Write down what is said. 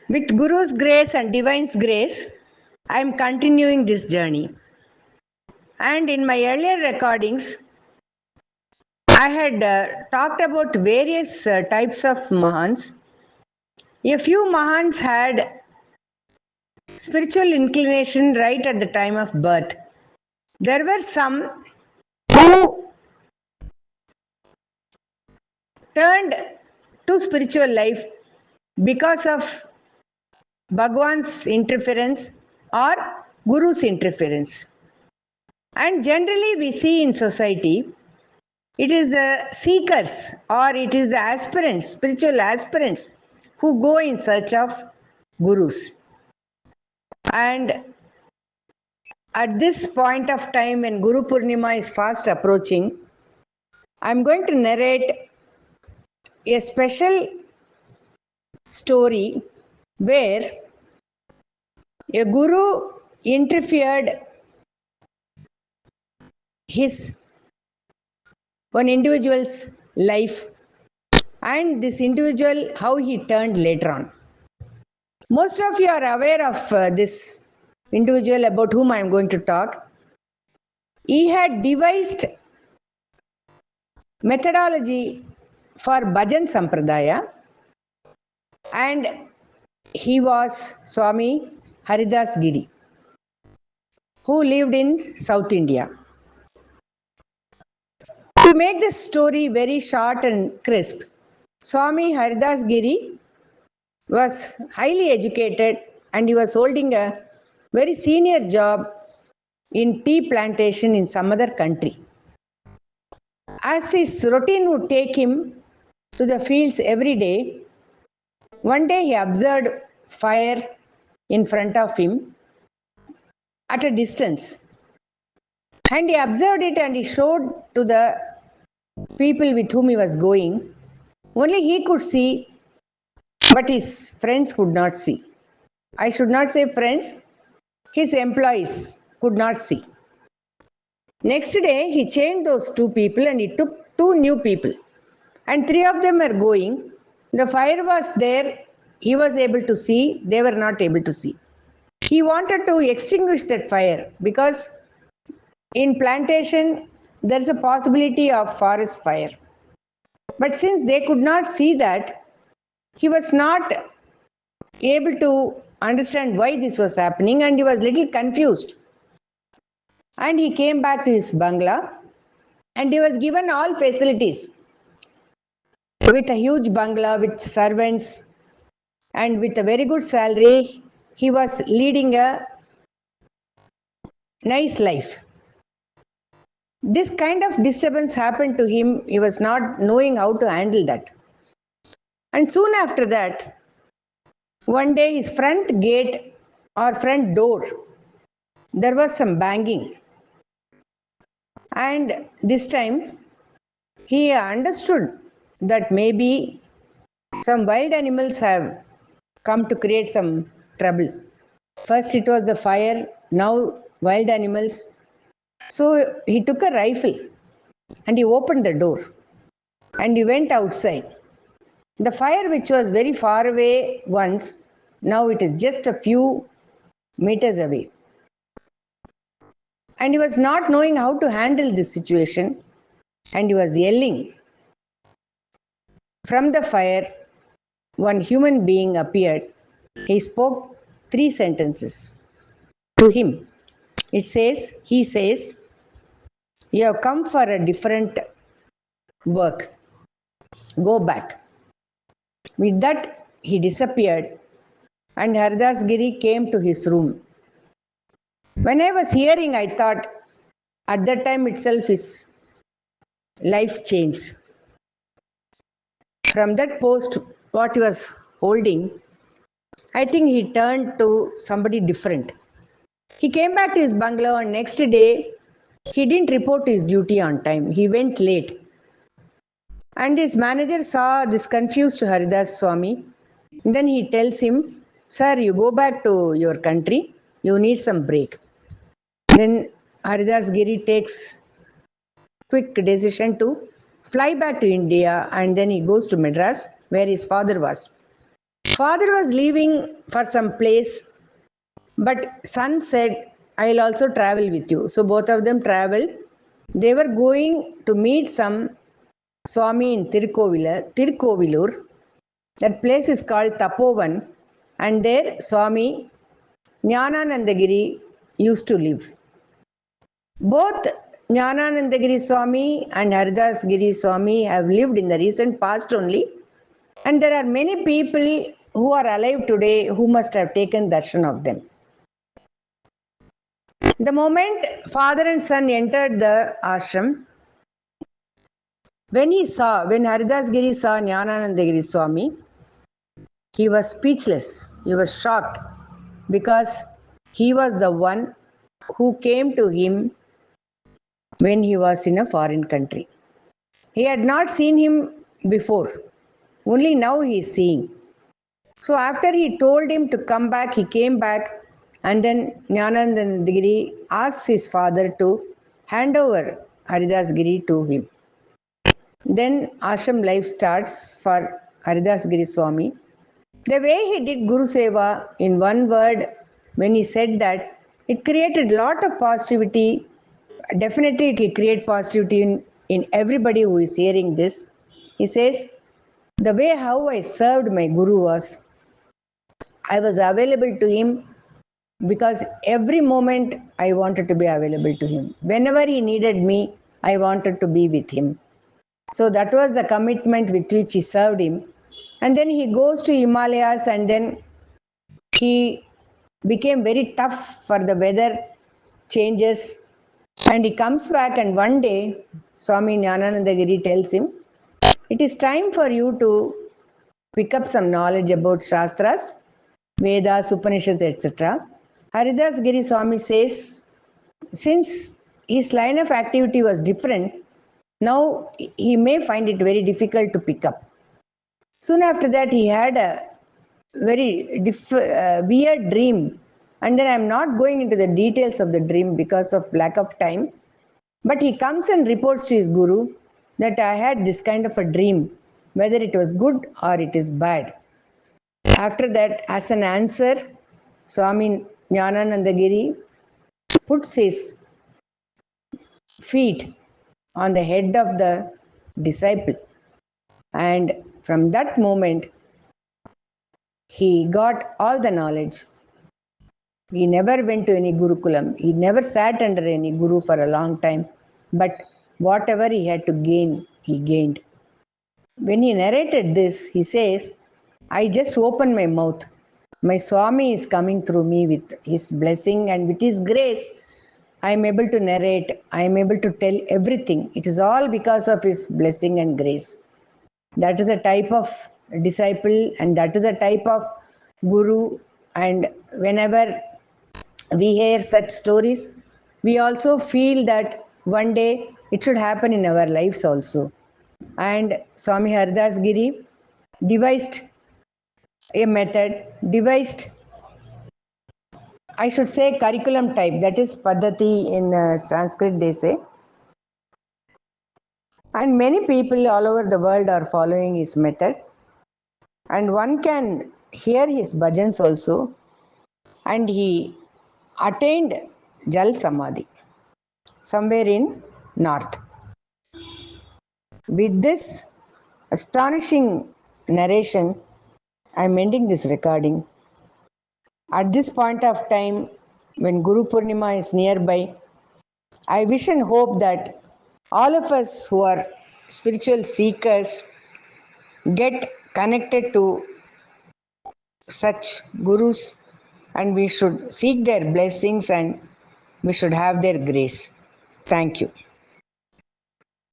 With Guru's grace and Divine's grace, I am continuing this journey. And in my earlier recordings, I had talked about various types of Mahans. A few Mahans had spiritual inclination right at the time of birth. There were some who turned to spiritual life because of Bhagwan's interference or Guru's interference. And generally we see in society, it is the seekers or it is the aspirants, spiritual aspirants who go in search of gurus. And at this point of time when Guru Purnima is fast approaching, I am going to narrate a special story where a guru interfered his one individual's life and this individual how he turned later on. Most of you are aware of this individual about whom I am going to talk. He had devised methodology for Bhajan Sampradaya and he was Swami HARIDAS GIRI, who lived in South India. To make this story very short and crisp, Swami HARIDAS GIRI was highly educated and he was holding a very senior job in tea plantation in some other country. As his routine would take him to the fields every day, one day he observed fire in front of him at a distance. And he observed it and he showed to the people with whom he was going. Only he could see, but his friends could not see. I should not say friends, his employees could not see. Next day, he changed those two people and he took two new people. And three of them were going. The fire was there. He was able to see. They were not able to see. He wanted to extinguish that fire because in plantation, there is a possibility of forest fire. But since they could not see that, he was not able to understand why this was happening and he was little confused. And he came back to his bungalow and he was given all facilities with a huge bungalow with servants and with a very good salary. He was leading a nice life. This kind of disturbance happened to him. He was not knowing how to handle that. And soon after that, one day his front gate or front door, there was some banging. And this time, he understood that maybe some wild animals have come to create some trouble. First it was the fire, now wild animals. So he took a rifle and he opened the door and he went outside. The fire which was very far away once, now it is just a few meters away. And he was not knowing how to handle this situation and he was yelling. From the fire, one human being appeared. He spoke 3 sentences to him. He says, you have come for a different work. Go back. With that, he disappeared and Haridas Giri came to his room. When I was hearing, I thought at that time itself his life changed. From that post, what he was holding, I think he turned to somebody different. He came back to his bungalow and next day, he didn't report his duty on time. He went late. And his manager saw this confused Haridas Swami. Then he tells him, sir, you go back to your country. You need some break. Then Haridas Giri takes quick decision to fly back to India and then he goes to Madras where his father was. Father was leaving for some place, but son said, I'll also travel with you. So both of them traveled. They were going to meet some Swami in Tirkovilur. That place is called Tapovan, and there Swami Jnananandagiri used to live. Both Jnananandagiri Swami and Haridas Giri Swami have lived in the recent past only, and there are many people who are alive today who must have taken darshan of them. The moment father and son entered the ashram, when Haridas Giri saw Jnananandagiri Swami, he was speechless. He was shocked because he was the one who came to him when he was in a foreign country. He had not seen him before. Only now he is seeing. So after he told him to come back, he came back, and then Jnananandagiri asked his father to hand over Haridas Giri to him. Then ashram life starts for Haridas Giri Swami. The way he did Guru Seva, in one word, when he said that, it created a lot of positivity. Definitely it will create positivity in everybody who is hearing this. He says, the way how I served my Guru was, I was available to him because every moment I wanted to be available to him. Whenever he needed me, I wanted to be with him. So that was the commitment with which he served him. And then he goes to Himalayas, and then he became very tough for the weather changes, and he comes back, and one day Swami Jnananandagiri tells him, it is time for you to pick up some knowledge about Shastras, Vedas, Upanishads, etc. Haridas Giri Swami says, since his line of activity was different, now he may find it very difficult to pick up. Soon after that, he had a very weird dream, and then I am not going into the details of the dream because of lack of time, but he comes and reports to his Guru that I had this kind of a dream, whether it was good or it is bad. After that, as an answer, Swami Jnananandagiri puts his feet on the head of the disciple, and from that moment he got all the knowledge. He never went to any Gurukulam. He never sat under any Guru for a long time. But whatever he had to gain, he gained. When he narrated this, he says, I just opened my mouth. My Swami is coming through me with his blessing, and with his grace, I am able to narrate. I am able to tell everything. It is all because of his blessing and grace. That is a type of disciple, and that is a type of Guru. And whenever we hear such stories, we also feel that one day it should happen in our lives also. And Swami Haridas Giri devised a method, devised, I should say, curriculum type, that is Paddhati in Sanskrit they say. And many people all over the world are following his method. And one can hear his bhajans also. And he attained Jal Samadhi somewhere in north. With this astonishing narration, I am ending this recording. At this point of time, when Guru Purnima is nearby, I wish and hope that all of us who are spiritual seekers get connected to such gurus, and we should seek their blessings and we should have their grace. Thank you.